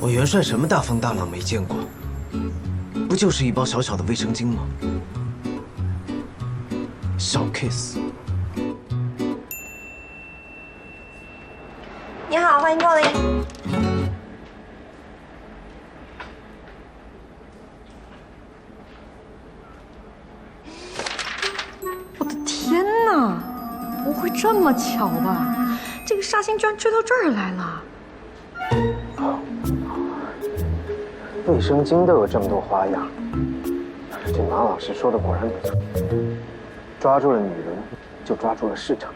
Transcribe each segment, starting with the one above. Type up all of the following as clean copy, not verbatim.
我元帅什么大风大浪没见过？不就是一包小小的卫生巾吗？小 case。你好，欢迎光临。我的天哪，不会这么巧吧？这个煞星居然追到这儿来了。卫生巾都有这么多花样，这马老师说的果然不错，抓住了女人，就抓住了市场。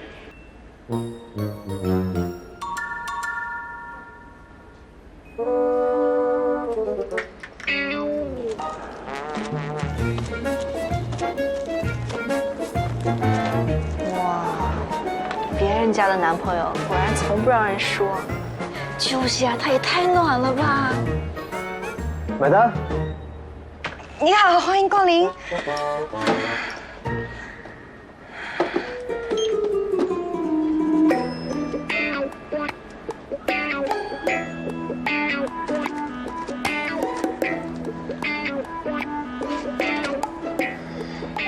哇，别人家的男朋友果然从不让人说。就是呀，他也太暖了吧！买单。你好，欢迎光临。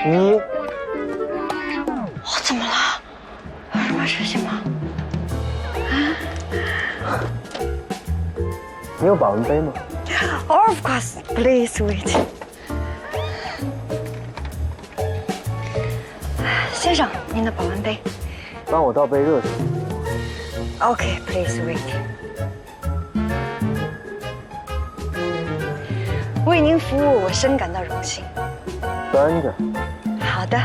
你，我怎么了？有什么事情吗？你有保温杯吗？ Of course, please wait. 先生，您的保温杯。帮我倒杯热水。OK, please wait. 为您服务，我深感到荣幸。端着。好的。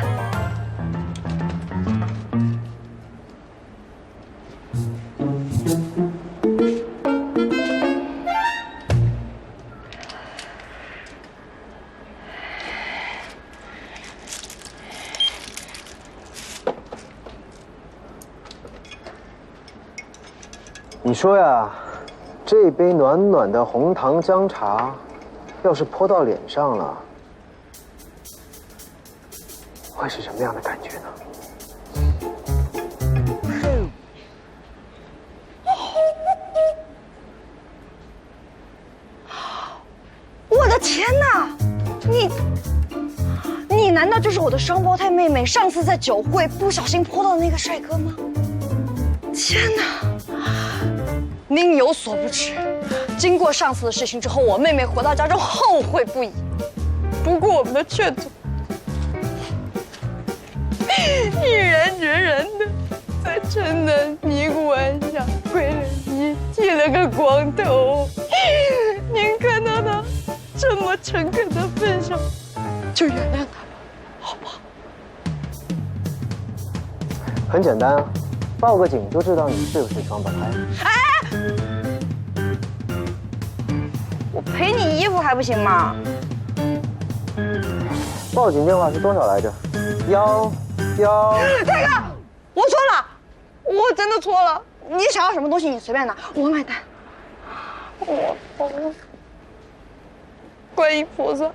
你说呀，这杯暖暖的红糖姜茶，要是泼到脸上了，会是什么样的感觉呢？我的天哪！你难道就是我的双胞胎妹妹上次在酒会不小心泼到的那个帅哥吗？天哪！您有所不知，经过上次的事情之后，我妹妹回到家中后悔不已。不顾我们的劝阻，毅然决然的在城南尼姑庵下跪了一剃了个光头。您看到他这么诚恳的份上，就原谅他吧，好不好？很简单啊，报个警就知道你是不是双胞胎。我赔你衣服还不行吗？报警电话是多少来着？111。大哥，我错了，我真的错了。你想要什么东西你随便拿，我买单。我疯了。观音菩萨。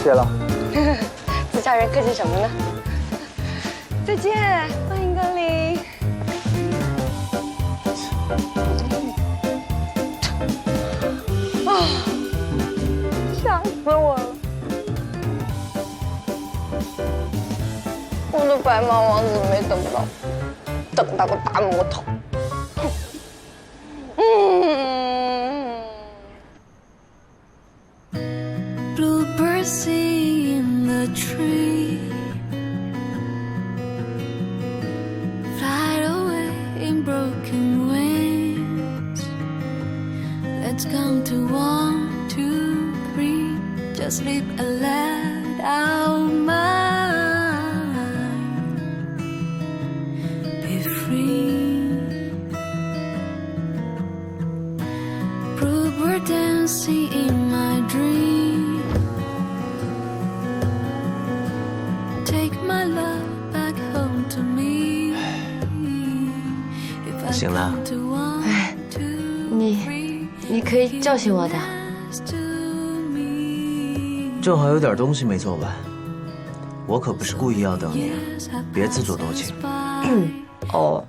谢了。自家人客气什么呢？再见，欢迎光临。啊！吓死我了！我的白马王子没等到，等到个大魔头。Bluebird sing in the tree, fly away in broken wings. Let's count to 1, 2, 3. Just sleep and let our mind be free. Bluebird dancing in my dream. Take my love back home to me. If I 醒了。 count to 1, 2, 你可以叫醒我的。正好有点东西没做完，我可不是故意要等你，别自作多情。哦，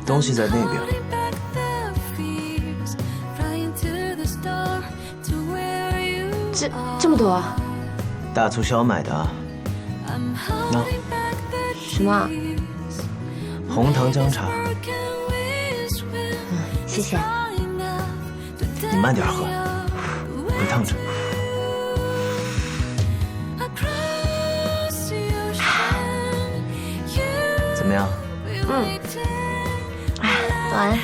东西在那边。这么多啊？大促销买的啊。喏，什么？红糖姜茶。谢谢。你慢点喝，别烫着。怎么样？晚安。